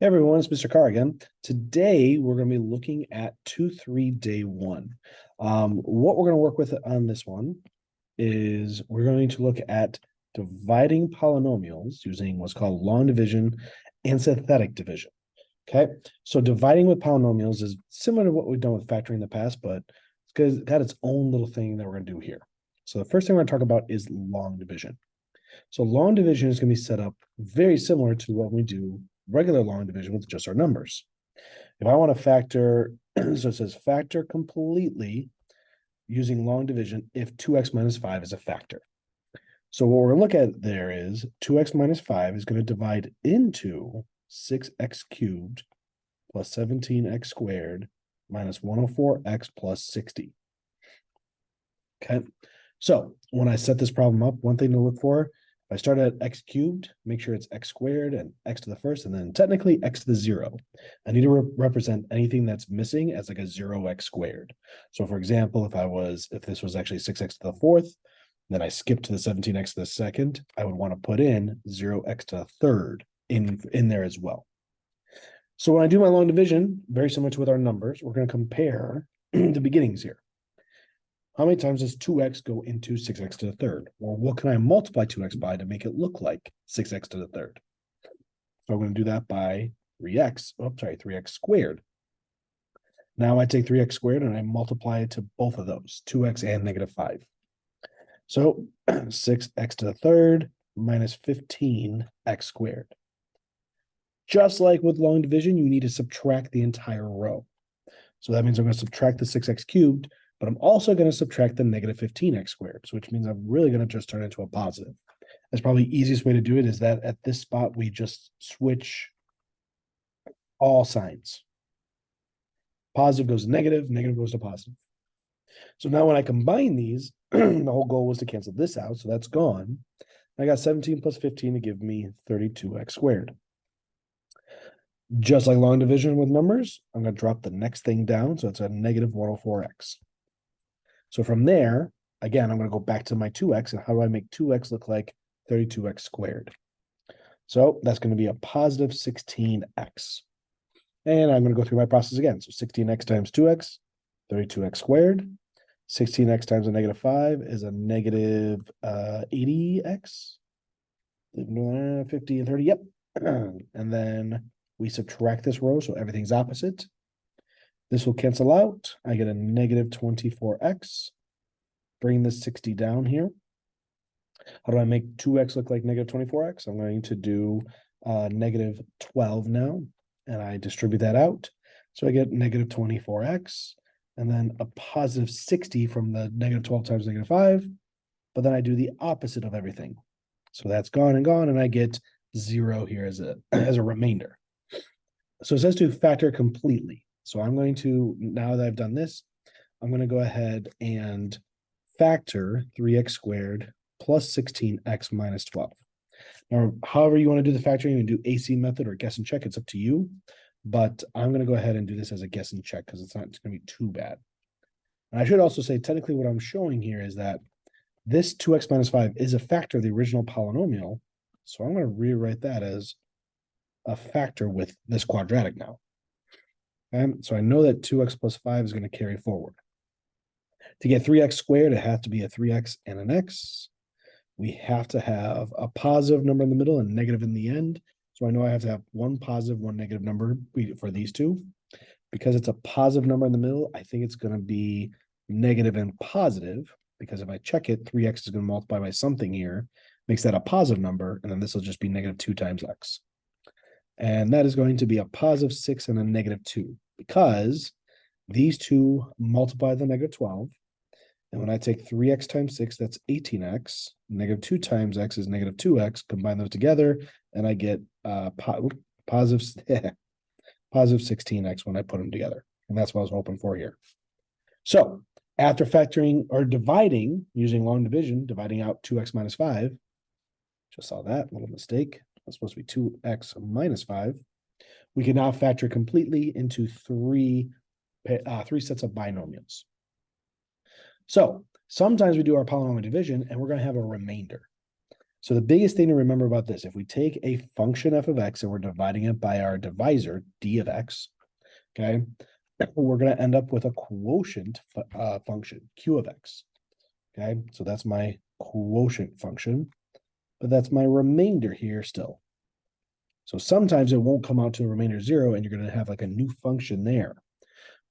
Hey everyone, it's Mr. Carr again. Today we're going to be looking at 2-3 day one. What we're going to work with on this one is we're going to look at dividing polynomials using what's called long division and synthetic division. Okay, so dividing with polynomials is similar to what we've done with factoring in the past, but it's got its own little thing that we're going to do here. So the first thing we're going to talk about is long division. So long division is going to be set up very similar to what we do regular long division with just our numbers. If I want to factor, so it says factor completely using long division if 2x minus 5 is a factor. So what we're going to look at there is 2x minus 5 is going to divide into 6x cubed plus 17x squared minus 104x plus 60. Okay, so when I set this problem up, one thing to look for, if I start at x cubed, make sure it's x squared and x to the first, and then technically x to the 0. I need to represent anything that's missing as like a 0x squared. So for example, if this was actually 6x to the fourth, then I skipped to the 17x to the second, I would want to put in 0x to the third in there as well. So when I do my long division, very similar to with our numbers, we're going to compare the beginnings here. How many times does 2x go into 6x to the third? Or what can I multiply 2x by to make it look like 6x to the third? So I'm going to do that by 3x squared. Now I take 3x squared and I multiply it to both of those, 2x and negative 5. So 6x to the third minus 15x squared. Just like with long division, you need to subtract the entire row. So that means I'm going to subtract the 6x cubed, but I'm also going to subtract the negative 15x squared, which means I'm really going to just turn it into a positive. That's probably the easiest way to do it is that at this spot, we just switch all signs. Positive goes to negative, negative goes to positive. So now when I combine these, the whole goal was to cancel this out, so that's gone. I got 17 plus 15 to give me 32x squared. Just like long division with numbers, I'm going to drop the next thing down, so it's a negative 104x. So from there, again, I'm going to go back to my 2x, and how do I make 2x look like 32x squared? So that's going to be a positive 16x. And I'm going to go through my process again. So 16x times 2x, 32x squared. 16x times a negative 5 is a negative 80x. 50 and 30, yep. And then we subtract this row, so everything's opposite. This will cancel out. I get a negative 24x. Bring this 60 down here. How do I make 2x look like negative 24x? I'm going to do negative 12 now, and I distribute that out. So I get negative 24x, and then a positive 60 from the negative 12 times negative 5. But then I do the opposite of everything. So that's gone, and I get 0 here as a remainder. So it says to factor completely. So I'm going to, now that I've done this, I'm going to go ahead and factor 3x squared plus 16x minus 12. Now, however you want to do the factoring, you can do AC method or guess and check. It's up to you. But I'm going to go ahead and do this as a guess and check because it's going to be too bad. And I should also say, technically, what I'm showing here is that this 2x minus 5 is a factor of the original polynomial. So I'm going to rewrite that as a factor with this quadratic now. And so I know that 2x plus 5 is going to carry forward. To get 3x squared, it has to be a 3x and an x. We have to have a positive number in the middle and negative in the end. So I know I have to have one positive, one negative number for these two. Because it's a positive number in the middle, I think it's going to be negative and positive. Because if I check it, 3x is going to multiply by something here. Makes that a positive number. And then this will just be negative 2 times x. And that is going to be a positive 6 and a negative 2. Because these two multiply the negative 12. And when I take 3x times 6, that's 18x. Negative 2 times x is negative 2x. Combine those together, and I get positive 16x when I put them together. And that's what I was hoping for here. So after factoring or dividing, using long division, dividing out 2x minus 5, just saw that, little mistake. That's supposed to be 2x minus 5. We can now factor completely into three sets of binomials. So sometimes we do our polynomial division and we're going to have a remainder. So the biggest thing to remember about this, if we take a function f of x and we're dividing it by our divisor, d of x, okay, we're going to end up with a quotient function, q of x. Okay, so that's my quotient function, but that's my remainder here still. So sometimes it won't come out to a remainder 0, and you're going to have like a new function there.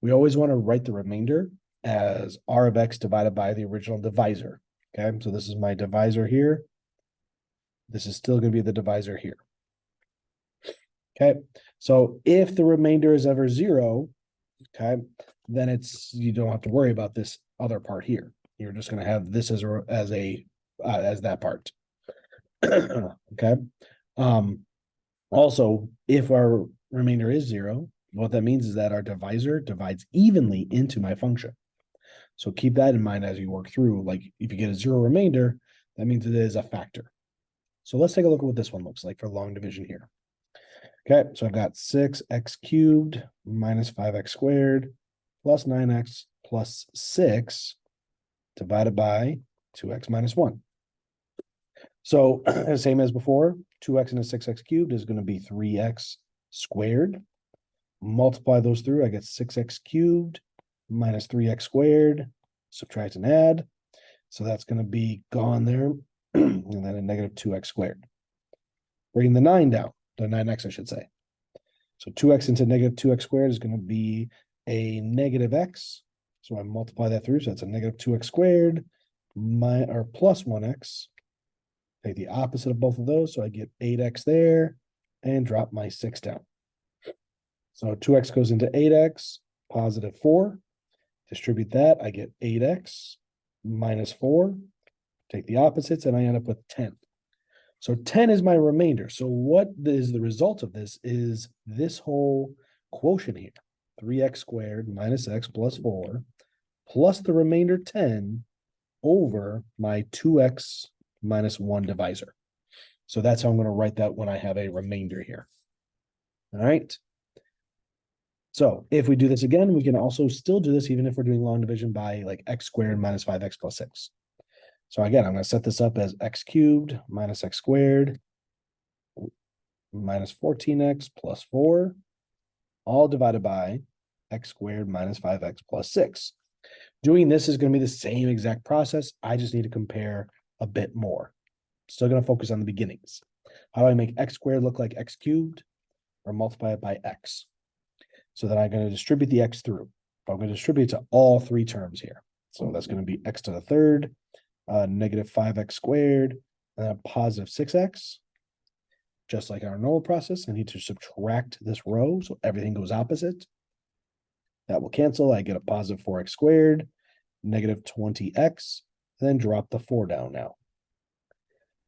We always want to write the remainder as r of x divided by the original divisor. Okay, so this is my divisor here. This is still going to be the divisor here. Okay, so if the remainder is ever 0, okay, then you don't have to worry about this other part here. You're just going to have this as that part. Okay. Also, if our remainder is 0, what that means is that our divisor divides evenly into my function. So keep that in mind as you work through. Like if you get a 0 remainder, that means it is a factor. So let's take a look at what this one looks like for long division here. Okay, so I've got 6x cubed minus 5x squared plus 9x plus 6 divided by 2x minus 1. So same as before, 2x and a 6x cubed is going to be 3x squared. Multiply those through, I get 6x cubed minus 3x squared, subtract and add. So that's going to be gone there, and then a negative 2x squared. Bringing the 9 down, the 9x I should say. So 2x into negative 2x squared is going to be a negative x. So I multiply that through, so that's a negative 2x squared plus 1x. Take the opposite of both of those, so I get 8x there, and drop my 6 down. So 2x goes into 8x, positive 4. Distribute that, I get 8x minus 4. Take the opposites, and I end up with 10. So 10 is my remainder. So what is the result of this is this whole quotient here, 3x squared minus x plus 4, plus the remainder 10 over my 2x minus 1 divisor. So that's how I'm going to write that when I have a remainder here. All right. So if we do this again, we can also still do this even if we're doing long division by like x squared minus 5x plus 6. So again, I'm going to set this up as x cubed minus x squared minus 14x plus 4, all divided by x squared minus 5x plus 6. Doing this is going to be the same exact process. I just need to compare a bit more. Still going to focus on the beginnings. How do I make x squared look like x cubed, or multiply it by x? So then I'm going to distribute the x through. I'm going to distribute it to all three terms here. So that's going to be x to the third, negative 5x squared, and then a positive 6x. Just like our normal process, I need to subtract this row, so everything goes opposite. That will cancel. I get a positive 4x squared, negative 20x, then drop the 4 down now.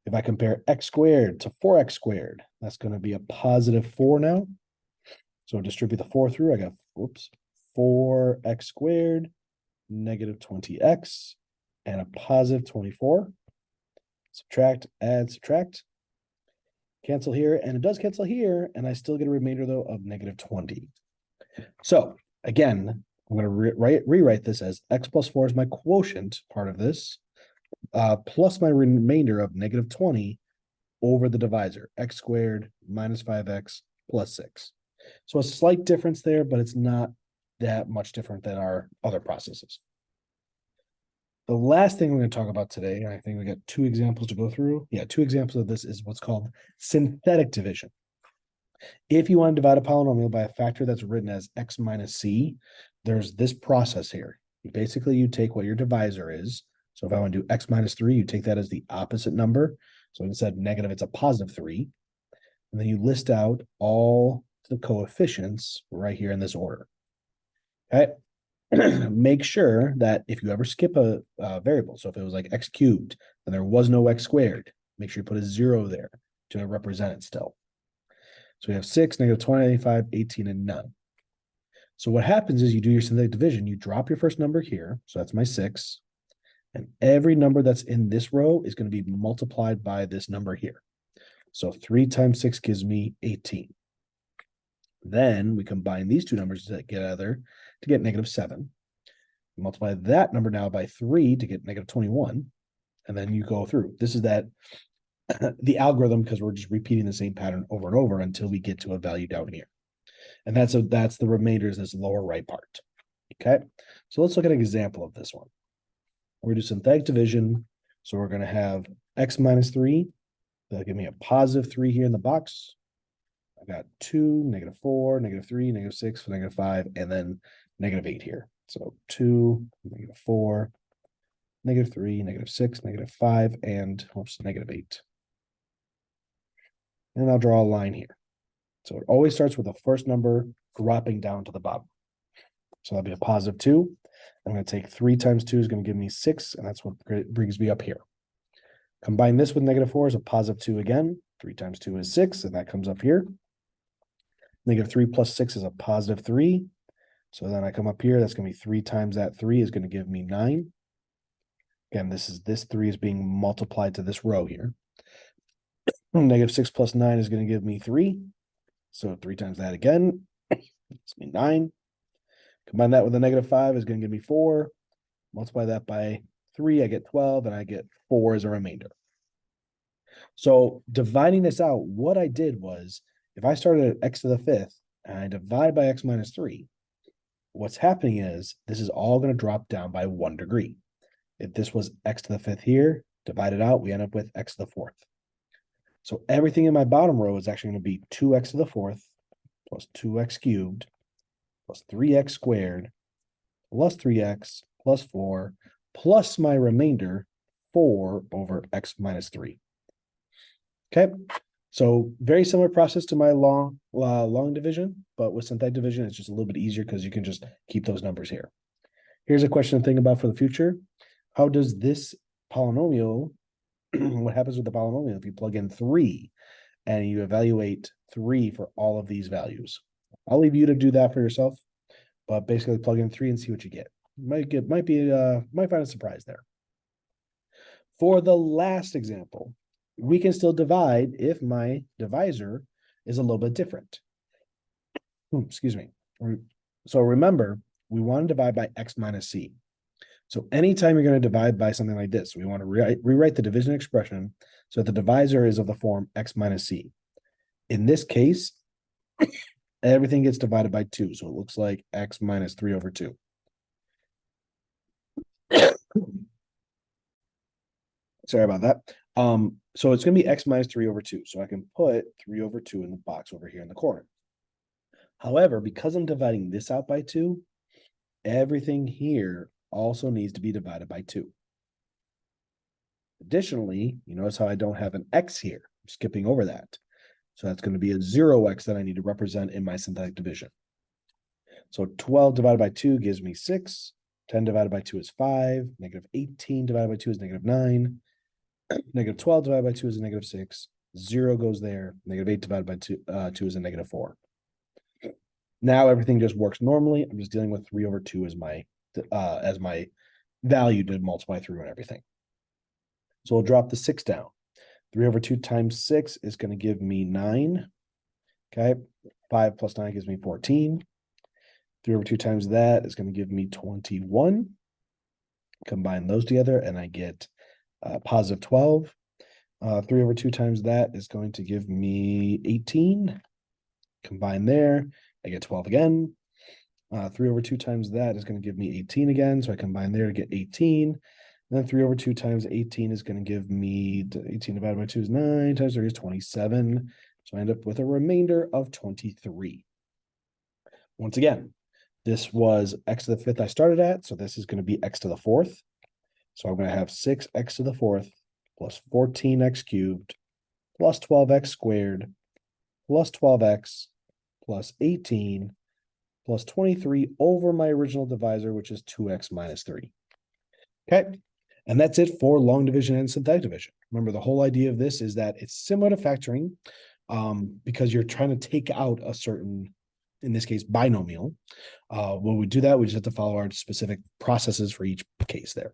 If I compare x squared to 4x squared, that's going to be a positive 4 now. So distribute the 4 through, I got, 4x squared, negative 20x, and a positive 24. Subtract, add, subtract. Cancel here, and it does cancel here, and I still get a remainder, though, of negative 20. So, again, I'm going to rewrite this as x plus 4 is my quotient part of this, plus my remainder of negative 20 over the divisor, x squared minus 5x plus 6. So a slight difference there, but it's not that much different than our other processes. The last thing we're going to talk about today, and I think we got 2 examples to go through. Yeah, 2 examples of this is what's called synthetic division. If you want to divide a polynomial by a factor that's written as x minus c, there's this process here. Basically, you take what your divisor is. So if I want to do x minus 3, you take that as the opposite number. So instead of negative, it's a positive 3. And then you list out all the coefficients right here in this order. Okay. Make sure that if you ever skip a variable, so if it was like x cubed and there was no x squared, make sure you put a 0 there to represent it still. So we have 6, negative 20, 5, 18, and none. So what happens is you do your synthetic division, you drop your first number here, so that's my 6, and every number that's in this row is going to be multiplied by this number here. So 3 times 6 gives me 18. Then we combine these two numbers together to get negative 7. Multiply that number now by 3 to get negative 21. And then you go through. This is that the algorithm because we're just repeating the same pattern over and over until we get to a value down here. And that's the remainders, this lower right part. Okay, so let's look at an example of this one. We're going to do synthetic division. So we're going to have x minus 3. That'll give me a positive 3 here in the box. I got 2, negative 4, negative 3, negative 6, negative 5, and then negative 8 here. So 2, negative 4, negative 3, negative 6, negative 5, and negative 8. And I'll draw a line here. So it always starts with the first number dropping down to the bottom. So that'll be a positive 2. I'm going to take 3 times 2 is going to give me 6, and that's what brings me up here. Combine this with negative 4 is a positive 2 again. 3 times 2 is 6, and that comes up here. Negative 3 plus 6 is a positive 3. So then I come up here, that's going to be 3 times that 3 is going to give me 9. Again, this 3 is being multiplied to this row here. Negative 6 plus 9 is going to give me 3. So 3 times that again, it's me 9. Combine that with a negative 5 is going to give me 4. Multiply that by 3, I get 12, and I get 4 as a remainder. So dividing this out, what I did was, if I started at x to the 5th, and I divide by x minus 3, what's happening is this is all going to drop down by 1 degree. If this was x to the 5th here, divide it out, we end up with x to the 4th. So everything in my bottom row is actually going to be 2x to the 4th plus 2x cubed plus 3x squared plus 3x plus 4 plus my remainder 4 over x minus 3. Okay, so very similar process to my long division, but with synthetic division, it's just a little bit easier because you can just keep those numbers here. Here's a question to think about for the future. How does this polynomial, what happens with the polynomial if you plug in 3 and you evaluate 3 for all of these values? I'll leave you to do that for yourself, but basically plug in 3 and see what you get. Might find a surprise there. For the last example, we can still divide if my divisor is a little bit different. Excuse me. So remember, we want to divide by x minus c. So anytime you're going to divide by something like this, we want to rewrite the division expression so that the divisor is of the form x minus c. In this case, everything gets divided by 2, so it looks like x minus 3 over 2. Sorry about that. So it's going to be x minus 3 over 2. So I can put 3 over 2 in the box over here in the corner. However, because I'm dividing this out by 2, everything here also needs to be divided by 2. Additionally, you notice how I don't have an x here. I'm skipping over that. So that's going to be a 0x that I need to represent in my synthetic division. So 12 divided by 2 gives me 6. 10 divided by 2 is 5. Negative 18 divided by 2 is negative 9. Negative 12 divided by 2 is a negative 6. 0 goes there. Negative 8 divided by 2 is a negative 4. Now everything just works normally. I'm just dealing with 3 over 2 as my value to multiply through and everything. So we'll drop the 6 down. 3 over 2 times 6 is going to give me 9. Okay. 5 plus 9 gives me 14. 3 over 2 times that is going to give me 21. Combine those together and I get positive 12. 3 over 2 times that is going to give me 18. Combine there, I get 12 again. 3 over 2 times that is going to give me 18 again. So I combine there to get 18. And then 3 over 2 times 18 is going to give me 18 divided by 2 is 9 times 3 is 27. So I end up with a remainder of 23. Once again, this was x to the 5th I started at. So this is going to be x to the 4th. So I'm going to have 6x to the 4th plus 14x cubed plus 12x squared plus 12x plus 18 plus 23 over my original divisor, which is 2x minus 3. Okay, and that's it for long division and synthetic division. Remember, the whole idea of this is that it's similar to factoring because you're trying to take out a certain, in this case, binomial. When we do that, we just have to follow our specific processes for each case there.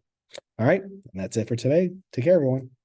All right, and that's it for today. Take care, everyone.